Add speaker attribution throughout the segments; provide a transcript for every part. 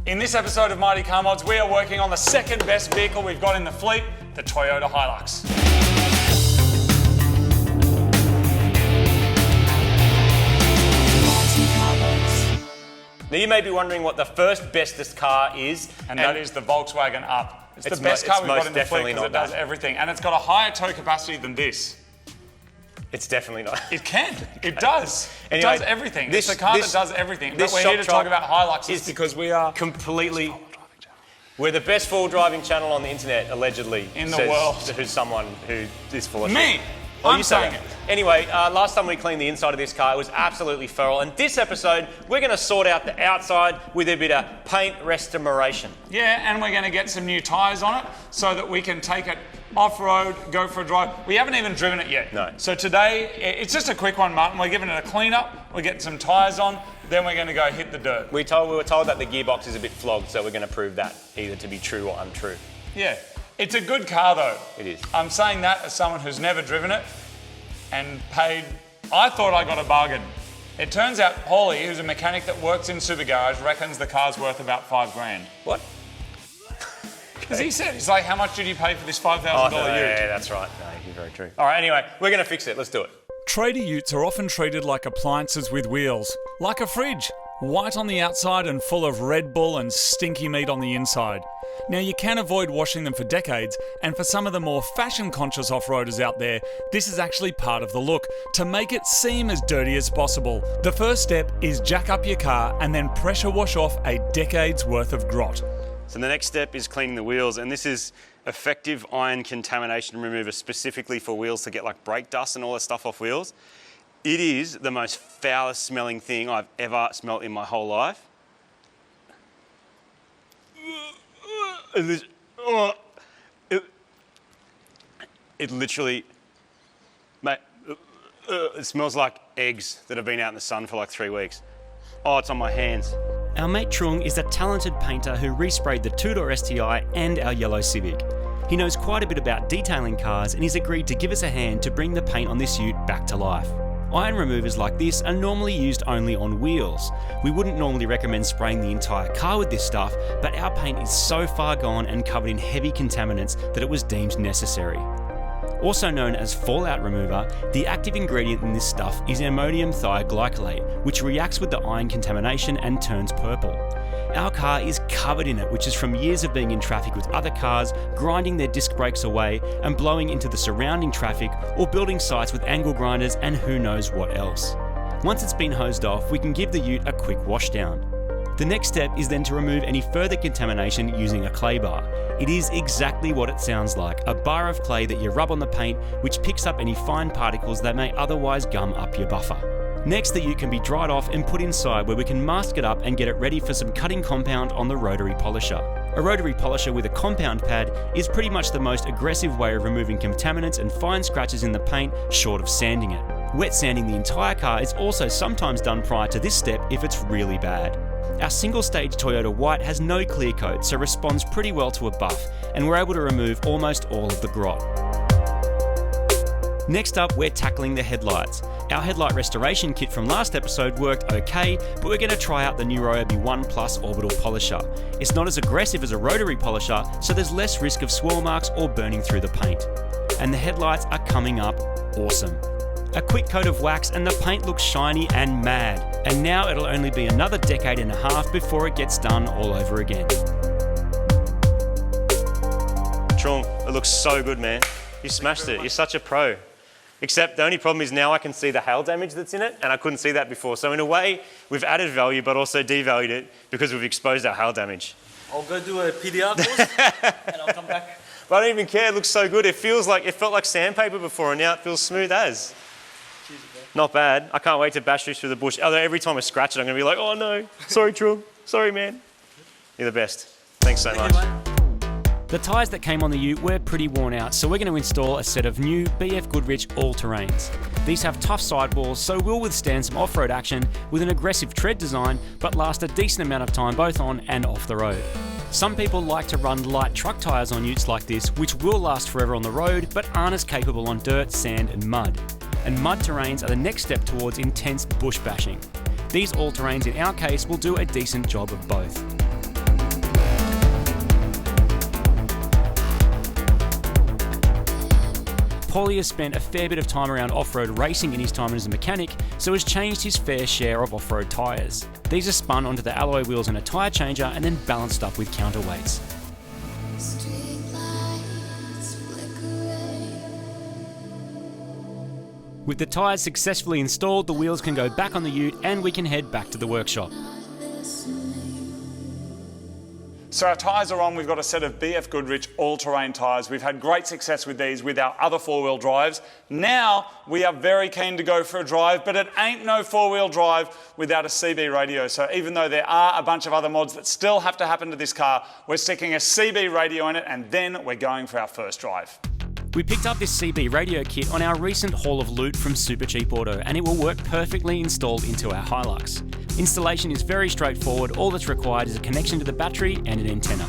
Speaker 1: In this episode of Mighty Car Mods, we are working on the second best vehicle we've got in the fleet, the Toyota HiLux.
Speaker 2: Now you may be wondering what the first bestest car is.
Speaker 1: And that is the Volkswagen Up. It's the best car we've got in the fleet because it does everything. And it's got a higher tow capacity than this.
Speaker 2: It's definitely not.
Speaker 1: It can. It does. It
Speaker 2: Anyway,
Speaker 1: does everything. It's a car that does everything. But we're here to talk about HiLuxes because we are
Speaker 2: completely... We're the best full driving channel on the internet, allegedly.
Speaker 1: In the world.
Speaker 2: Who's someone who is full of
Speaker 1: Me!
Speaker 2: shit.
Speaker 1: I'm saying it.
Speaker 2: Anyway, last time we cleaned the inside of this car, it was absolutely feral. And this episode, we're going to sort out the outside with a bit of paint restoration.
Speaker 1: Yeah, and we're going to get some new tyres on it so that we can take it off-road, go for a drive. We haven't even driven it yet.
Speaker 2: No.
Speaker 1: So today, it's just a quick one, Martin. We're giving it a clean-up. We're getting some tyres on. Then we're going to go hit the dirt.
Speaker 2: We were told that the gearbox is a bit flogged, so we're going to prove that either to be true or untrue.
Speaker 1: Yeah. It's a good car, though.
Speaker 2: It is.
Speaker 1: I'm saying that as someone who's never driven it and paid... I thought I got a bargain. It turns out Paulie, who's a mechanic that works in Super Garage, reckons the car's worth about $5,000.
Speaker 2: What?
Speaker 1: Because he said, he's like, how much did you pay for this $5,000 ute?
Speaker 2: Yeah, that's right. No, you're very true. All right, anyway, we're going to fix it. Let's do it.
Speaker 1: Trader utes are often treated like appliances with wheels, like a fridge, white on the outside and full of Red Bull and stinky meat on the inside. Now you can avoid washing them for decades, and for some of the more fashion-conscious off-roaders out there, this is actually part of the look, to make it seem as dirty as possible. The first step is jack up your car and then pressure wash off a decade's worth of grot.
Speaker 3: So the next step is cleaning the wheels, and this is effective iron contamination remover specifically for wheels to get like brake dust and all that stuff off wheels. It is the most foulest smelling thing I've ever smelt in my whole life. It literally, mate, it smells like eggs that have been out in the sun for like 3 weeks. Oh, it's on my hands.
Speaker 4: Our mate Trung is a talented painter who resprayed the two-door STI and our yellow Civic. He knows quite a bit about detailing cars and he's agreed to give us a hand to bring the paint on this ute back to life. Iron removers like this are normally used only on wheels. We wouldn't normally recommend spraying the entire car with this stuff, but our paint is so far gone and covered in heavy contaminants that it was deemed necessary. Also known as fallout remover, the active ingredient in this stuff is ammonium thioglycolate, which reacts with the iron contamination and turns purple. Our car is covered in it, which is from years of being in traffic with other cars, grinding their disc brakes away and blowing into the surrounding traffic, or building sites with angle grinders and who knows what else. Once it's been hosed off, we can give the ute a quick wash down. The next step is then to remove any further contamination using a clay bar. It is exactly what it sounds like, a bar of clay that you rub on the paint, which picks up any fine particles that may otherwise gum up your buffer. Next, the ute can be dried off and put inside where we can mask it up and get it ready for some cutting compound on the rotary polisher. A rotary polisher with a compound pad is pretty much the most aggressive way of removing contaminants and fine scratches in the paint, short of sanding it. Wet sanding the entire car is also sometimes done prior to this step if it's really bad. Our single-stage Toyota White has no clear coat, so responds pretty well to a buff, and we're able to remove almost all of the grot. Next up, we're tackling the headlights. Our headlight restoration kit from last episode worked okay, but we're going to try out the new Ryobi 1 Plus orbital polisher. It's not as aggressive as a rotary polisher, so there's less risk of swirl marks or burning through the paint. And the headlights are coming up awesome. A quick coat of wax and the paint looks shiny and mad. And now it'll only be another decade and a half before it gets done all over again.
Speaker 3: Trung, it looks so good, man. You smashed it. You're such a pro. Except the only problem is now I can see the hail damage that's in it, and I couldn't see that before. So in a way, we've added value, but also devalued it because we've exposed our hail damage.
Speaker 5: I'll go do a PDR course and I'll come back.
Speaker 3: But I don't even care. It looks so good. It felt like sandpaper before, and now it feels smooth as.
Speaker 5: Cheers, bro.
Speaker 3: Not bad. I can't wait to bash through the bush. Although every time I scratch it, I'm going to be like, oh no, sorry, Trung. Sorry, man. You're the best. Thanks so much.
Speaker 4: The tyres that came on the ute were pretty worn out, so we're going to install a set of new BF Goodrich all-terrains. These have tough sidewalls, so will withstand some off-road action with an aggressive tread design, but last a decent amount of time both on and off the road. Some people like to run light truck tyres on utes like this, which will last forever on the road, but aren't as capable on dirt, sand and mud. And mud terrains are the next step towards intense bush bashing. These all-terrains in our case will do a decent job of both. Paulie has spent a fair bit of time around off-road racing in his time as a mechanic, so has changed his fair share of off-road tyres. These are spun onto the alloy wheels in a tyre changer and then balanced up with counterweights. With the tyres successfully installed, the wheels can go back on the ute and we can head back to the workshop.
Speaker 1: So our tyres are on. We've got a set of BF Goodrich all-terrain tyres. We've had great success with these with our other four-wheel drives. Now we are very keen to go for a drive, but it ain't no four-wheel drive without a CB radio. So even though there are a bunch of other mods that still have to happen to this car, we're sticking a CB radio in it and then we're going for our first drive.
Speaker 4: We picked up this CB radio kit on our recent haul of loot from Super Cheap Auto, and it will work perfectly installed into our HiLux. Installation is very straightforward. All that's required is a connection to the battery and an antenna.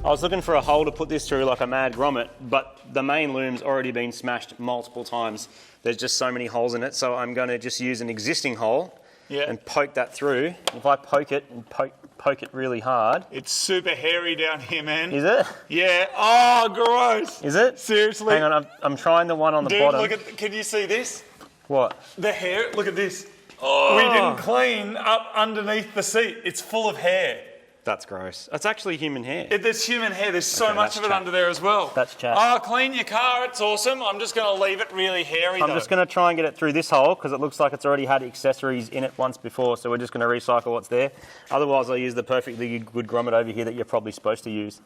Speaker 3: I was looking for a hole to put this through like a mad grommet, but the main loom's already been smashed multiple times. There's just so many holes in it, so I'm going to just use an existing hole and poke that through. If I poke it and poke it really hard.
Speaker 1: It's super hairy down here, man.
Speaker 3: Is it?
Speaker 1: Yeah. Oh, gross.
Speaker 3: Is it?
Speaker 1: Seriously?
Speaker 3: Hang on, I'm trying the one on the
Speaker 1: Dude,
Speaker 3: bottom.
Speaker 1: look at, can you see this?
Speaker 3: What?
Speaker 1: The hair, look at this. Oh. We didn't clean up underneath the seat. It's full of hair.
Speaker 3: That's gross. That's actually human hair.
Speaker 1: There's human hair. There's so much of it under there as well.
Speaker 3: That's chat.
Speaker 1: Oh, clean your car. It's awesome. I'm just going to leave it really hairy,
Speaker 3: I'm just going to try and get it through this hole because it looks like it's already had accessories in it once before, so we're just going to recycle what's there. Otherwise, I'll use the perfectly good grommet over here that you're probably supposed to use,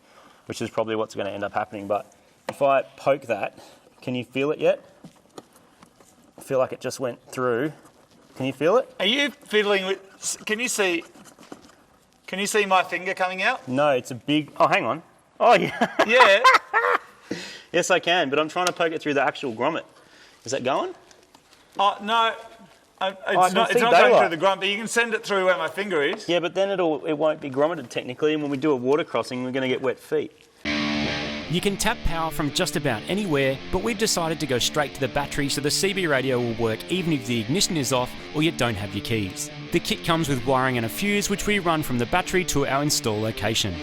Speaker 3: which is probably what's going to end up happening. But if I poke that, can you feel it yet? I feel like it just went through. Can you feel it?
Speaker 1: Are you fiddling with... Can you see my finger coming out?
Speaker 3: No, it's a big... Oh, hang on. Oh, yeah.
Speaker 1: Yeah.
Speaker 3: Yes, I can, but I'm trying to poke it through the actual grommet. Is that going?
Speaker 1: Oh, no. It's not going through the grommet, but you can send it through where my finger is.
Speaker 3: Yeah, but then it won't be grommeted technically, and when we do a water crossing, we're going to get wet feet.
Speaker 4: You can tap power from just about anywhere, but we've decided to go straight to the battery so the CB radio will work even if the ignition is off or you don't have your keys. The kit comes with wiring and a fuse which we run from the battery to our install location.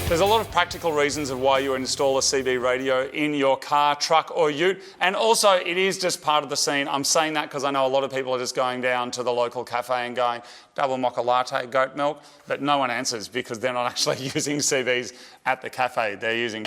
Speaker 1: There's a lot of practical reasons of why you install a CB radio in your car, truck or ute, and also it is just part of the scene. I'm saying that because I know a lot of people are just going down to the local cafe and going, double mocha latte, goat milk, but no one answers because they're not actually using CBs at the cafe. They're using...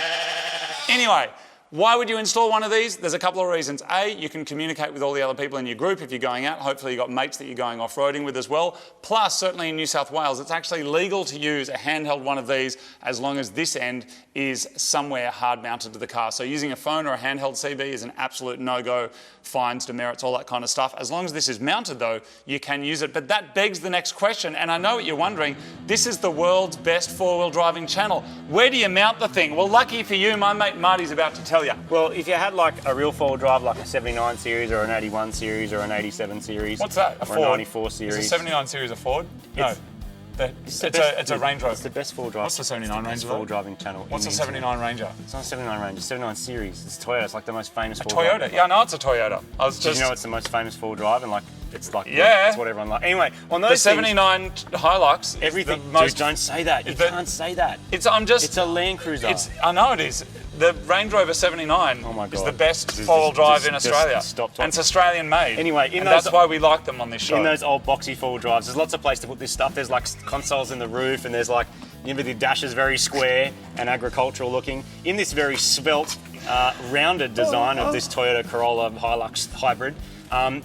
Speaker 1: Anyway, why would you install one of these? There's a couple of reasons. A, you can communicate with all the other people in your group if you're going out. Hopefully you've got mates that you're going off-roading with as well. Plus, certainly in New South Wales, it's actually legal to use a handheld one of these as long as this end is somewhere hard mounted to the car. So using a phone or a handheld CB is an absolute no-go. Fines, demerits, all that kind of stuff. As long as this is mounted though, you can use it. But that begs the next question, and I know what you're wondering. This is the world's best four-wheel driving channel. Where do you mount the thing? Well, lucky for you, my mate Marty's about to tell you.
Speaker 3: Well, if you had like a real four-wheel drive, like a 79 series or an 81 series or an 87 series.
Speaker 1: What's that? A Ford?
Speaker 3: Or a 94 series.
Speaker 1: Is a 79 series a Ford? No. It's a Range Rover.
Speaker 3: It's the best four-wheel drive.
Speaker 1: What's the 79 Ranger?
Speaker 3: four-wheel driving channel.
Speaker 1: What's the 79 Ranger?
Speaker 3: It's not a 79 Ranger, it's a 79 series. It's Toyota. It's like the most famous
Speaker 1: Toyota? Yeah, I know it's a Toyota.
Speaker 3: Did you know it's the most famous four-wheel drive and like it's like
Speaker 1: yeah,
Speaker 3: it's what everyone likes. Anyway, on those
Speaker 1: the 79 HiLux.
Speaker 3: Everything.
Speaker 1: Dude,
Speaker 3: don't say that. You can't say that.
Speaker 1: It's
Speaker 3: a Land Cruiser.
Speaker 1: I know it is. The Range Rover 79 is the best four-wheel drive in Australia. And it's Australian made.
Speaker 3: Anyway,
Speaker 1: that's why we like them on this show.
Speaker 3: In those old boxy four-wheel drives, there's lots of place to put this stuff. There's like consoles in the roof and there's like, the dash is very square and agricultural looking. In this very svelte, rounded design of this Toyota Corolla HiLux hybrid,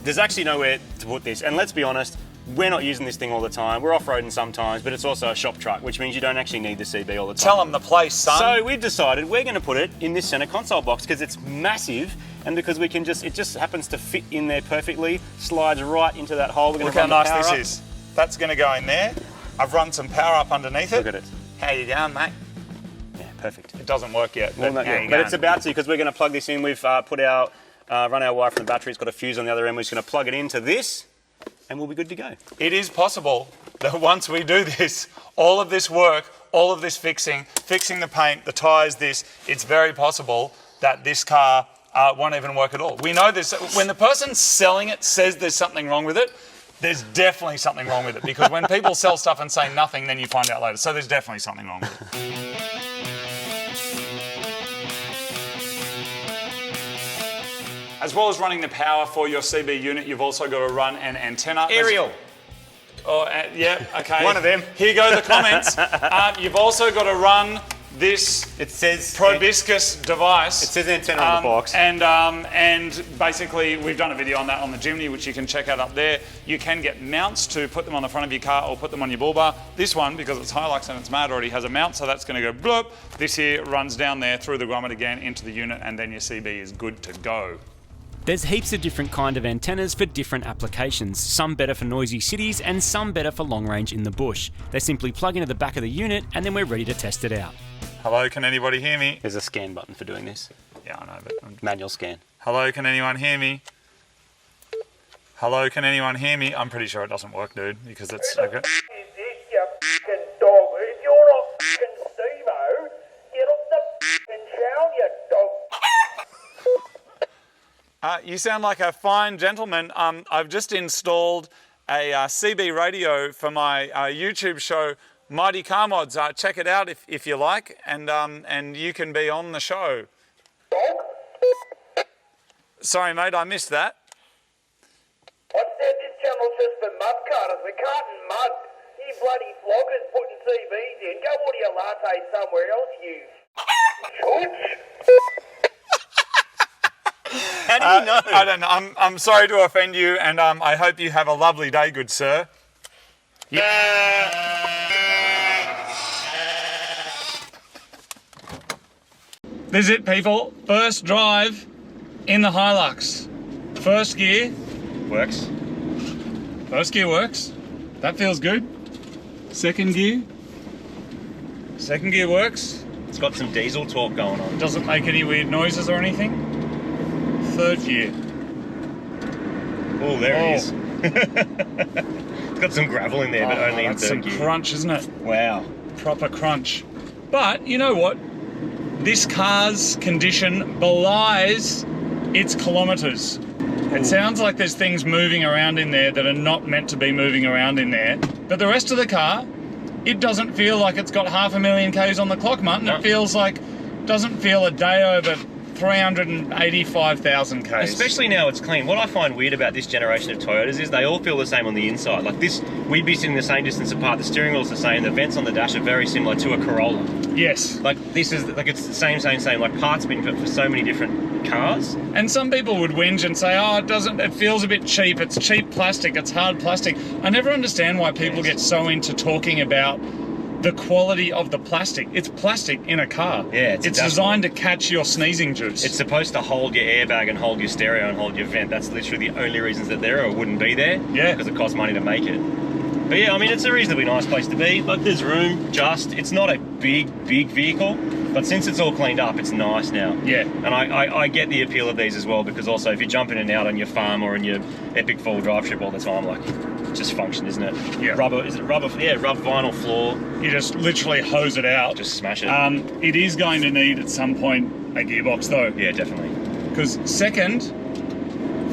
Speaker 3: there's actually nowhere to put this. And let's be honest, we're not using this thing all the time. We're off-roading sometimes, but it's also a shop truck, which means you don't actually need the CB all the time.
Speaker 1: Tell them the place, son.
Speaker 3: So we've decided we're going to put it in this center console box because it's massive and because we can it just happens to fit in there perfectly, slides right into that hole. We're going
Speaker 1: Look how nice this is. That's going to go in there. I've run some power up underneath it.
Speaker 3: Look at it.
Speaker 1: How you going, mate?
Speaker 3: Yeah, perfect.
Speaker 1: It doesn't work yet.
Speaker 3: But it's about to because we're going to plug this in. We've run our wire from the battery. It's got a fuse on the other end. We're just going to plug it into this. and we'll be good to go.
Speaker 1: It is possible that once we do this, all of this work, all of this fixing the paint, the tyres, it's very possible that this car won't even work at all. We know this. When the person selling it says there's something wrong with it, there's definitely something wrong with it, because when people sell stuff and say nothing, then you find out later. So there's definitely something wrong with it. As well as running the power for your CB unit, you've also got to run an antenna.
Speaker 3: Aerial.
Speaker 1: Oh, yeah, okay.
Speaker 3: One of them.
Speaker 1: Here go the comments. You've also got to run this
Speaker 3: It says
Speaker 1: proboscis device.
Speaker 3: It says antenna on the box.
Speaker 1: And basically, we've done a video on that on the Jimny, which you can check out up there. You can get mounts to put them on the front of your car or put them on your bull bar. This one, because it's HiLux and it's mad, already has a mount, so that's going to go bloop. This here runs down there through the grommet again into the unit, and then your CB is good to go.
Speaker 4: There's heaps of different kind of antennas for different applications, some better for noisy cities and some better for long range in the bush. They simply plug into the back of the unit and then we're ready to test it out.
Speaker 1: Hello, can anybody hear me?
Speaker 3: There's a scan button for doing this.
Speaker 1: Yeah, I know, but...
Speaker 3: Manual scan.
Speaker 1: Hello, can anyone hear me? Hello, can anyone hear me? I'm pretty sure it doesn't work, dude, because it's... Okay.
Speaker 6: Is this, you f***ing dog? If you're not f***ing Steve-O, get off the f***ing show, you dog.
Speaker 1: You sound like a fine gentleman. I've just installed a CB radio for my YouTube show, Mighty Car Mods. Check it out if you like, and you can be on the show.
Speaker 6: Dog?
Speaker 1: Sorry, mate, I missed that.
Speaker 6: I said this channel's just for mud cutters. We're cutting mud. You bloody floggers putting CVs in. Go order your latte somewhere else, you chooch.
Speaker 3: How do you know?
Speaker 1: I don't know. I'm sorry to offend you, and I hope you have a lovely day, good sir. This is it, people. First drive in the HiLux. First gear.
Speaker 3: Works.
Speaker 1: First gear works. That feels good. Second gear. Second gear works.
Speaker 3: It's got some diesel torque going on.
Speaker 1: Doesn't make any weird noises or anything. Third gear.
Speaker 3: Oh, there it is. It's got some gravel in there, but only in
Speaker 1: that's
Speaker 3: third
Speaker 1: some
Speaker 3: gear.
Speaker 1: crunch, isn't it?
Speaker 3: Wow.
Speaker 1: Proper crunch. But you know what? This car's condition belies its kilometres. It sounds like there's things moving around in there that are not meant to be moving around in there. But the rest of the car, it doesn't feel like it's got 500,000 Ks on the clock, Martin.
Speaker 3: No.
Speaker 1: It feels like, doesn't feel a day over 385,000 Ks.
Speaker 3: Especially now it's clean. What I find weird about this generation of Toyotas is they all feel the same on the inside. Like this, we'd be sitting the same distance apart. The steering wheel's the same. The vents on the dash are very similar to a Corolla.
Speaker 1: Yes.
Speaker 3: Like this is like it's the same. Like parts been put for so many different cars.
Speaker 1: And some people would whinge and say, oh, it feels a bit cheap. It's cheap plastic. It's hard plastic. I never understand why people get so into talking about the quality of the plastic. It's plastic in a car.
Speaker 3: Yeah,
Speaker 1: it's designed to catch your sneezing juice.
Speaker 3: It's supposed to hold your airbag and hold your stereo and hold your vent. That's literally the only reasons that there or it wouldn't be there.
Speaker 1: Yeah.
Speaker 3: Because it costs money to make it. But yeah, I mean, it's a reasonably nice place to be. Like, there's room, it's not a big vehicle, but since it's all cleaned up, it's nice now.
Speaker 1: Yeah.
Speaker 3: And I get the appeal of these as well, because also if you jump in and out on your farm or in your epic four-wheel drive trip all the time, like, it's just function, isn't it?
Speaker 1: Yeah.
Speaker 3: Rubber, is it rubber? Yeah, rubber vinyl floor.
Speaker 1: You just literally hose it out.
Speaker 3: Just smash it.
Speaker 1: It is going to need at some point a gearbox though.
Speaker 3: Yeah, definitely.
Speaker 1: Because second,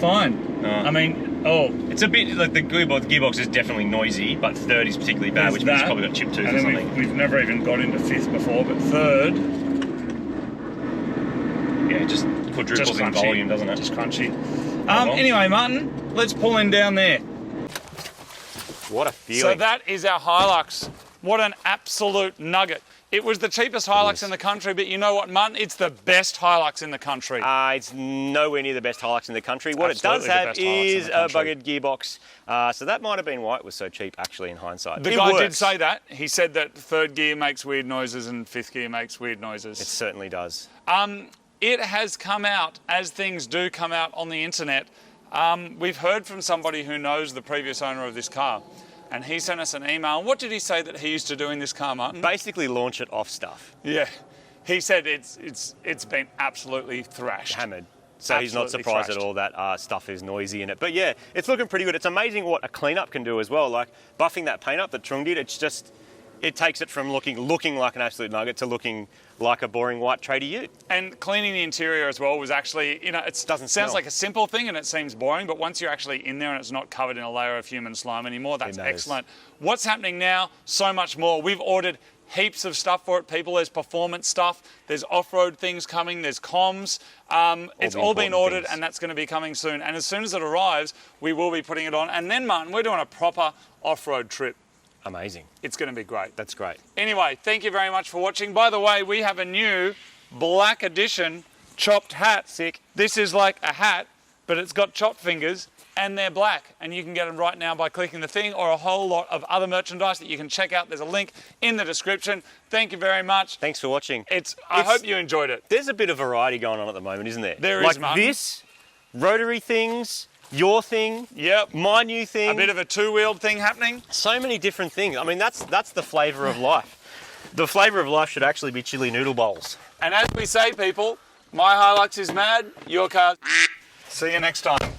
Speaker 1: fine. I mean,
Speaker 3: it's a bit like the gearbox is definitely noisy, but third is particularly bad, which means it's probably got chip tooth or something.
Speaker 1: We've never even got into fifth before, but third,
Speaker 3: yeah, just quadruples in volume, doesn't it?
Speaker 1: Just crunchy. Anyway, Martin, let's pull in down there.
Speaker 3: What a feeling.
Speaker 1: So that is our HiLux. What an absolute nugget. It was the cheapest HiLux in the country, but you know what, Martin? It's the best HiLux in the country.
Speaker 3: It's nowhere near the best HiLux in the country. What
Speaker 1: Absolutely
Speaker 3: it does have
Speaker 1: the best HiLux in
Speaker 3: is
Speaker 1: the
Speaker 3: a
Speaker 1: country.
Speaker 3: buggered gearbox. So that might have been why it was so cheap, actually, in hindsight.
Speaker 1: The guy did say that. He said that third gear makes weird noises and fifth gear makes weird noises.
Speaker 3: It certainly does.
Speaker 1: It has come out, as things do come out on the internet. We've heard from somebody who knows the previous owner of this car, and he sent us an email. What did he say that he used to do in this car, Martin?
Speaker 3: Basically launch it off stuff.
Speaker 1: Yeah. He said it's been absolutely thrashed.
Speaker 3: Hammered. So he's not
Speaker 1: Absolutely
Speaker 3: surprised
Speaker 1: thrashed.
Speaker 3: at all that stuff is noisy in it. But yeah, it's looking pretty good. It's amazing what a cleanup can do as well. Like buffing that paint up that Trung did, it takes it from looking like an absolute nugget to looking like a boring white tradie ute.
Speaker 1: And cleaning the interior as well was actually, it sounds
Speaker 3: smell.
Speaker 1: like a simple thing and it seems boring, but once you're actually in there and it's not covered in a layer of human slime anymore, that's
Speaker 3: matters.
Speaker 1: excellent. What's happening now? So much more. We've ordered heaps of stuff for it, people. There's performance stuff, there's off-road things coming, there's comms. It's all been ordered and that's going to be coming soon. And as soon as it arrives, we will be putting it on. And then, Martin, we're doing a proper off-road trip.
Speaker 3: Amazing.
Speaker 1: It's going to be great.
Speaker 3: That's great.
Speaker 1: Anyway, thank you very much for watching. By the way, we have a new black edition chopped hat.
Speaker 3: Sick.
Speaker 1: This is like a hat, but it's got chopped fingers and they're black. And you can get them right now by clicking the thing, or a whole lot of other merchandise that you can check out. There's a link in the description. Thank you very much.
Speaker 3: Thanks for watching.
Speaker 1: I hope you enjoyed it.
Speaker 3: There's a bit of variety going on at the moment, isn't there?
Speaker 1: There is,
Speaker 3: like
Speaker 1: Martin.
Speaker 3: this, rotary things, your thing,
Speaker 1: Yep.
Speaker 3: my new thing.
Speaker 1: A bit of a two-wheeled thing happening.
Speaker 3: So many different things. I mean, that's the flavour of life. The flavour of life should actually be chili noodle bowls.
Speaker 1: And as we say, people, my HiLux is mad, your car. See you next time.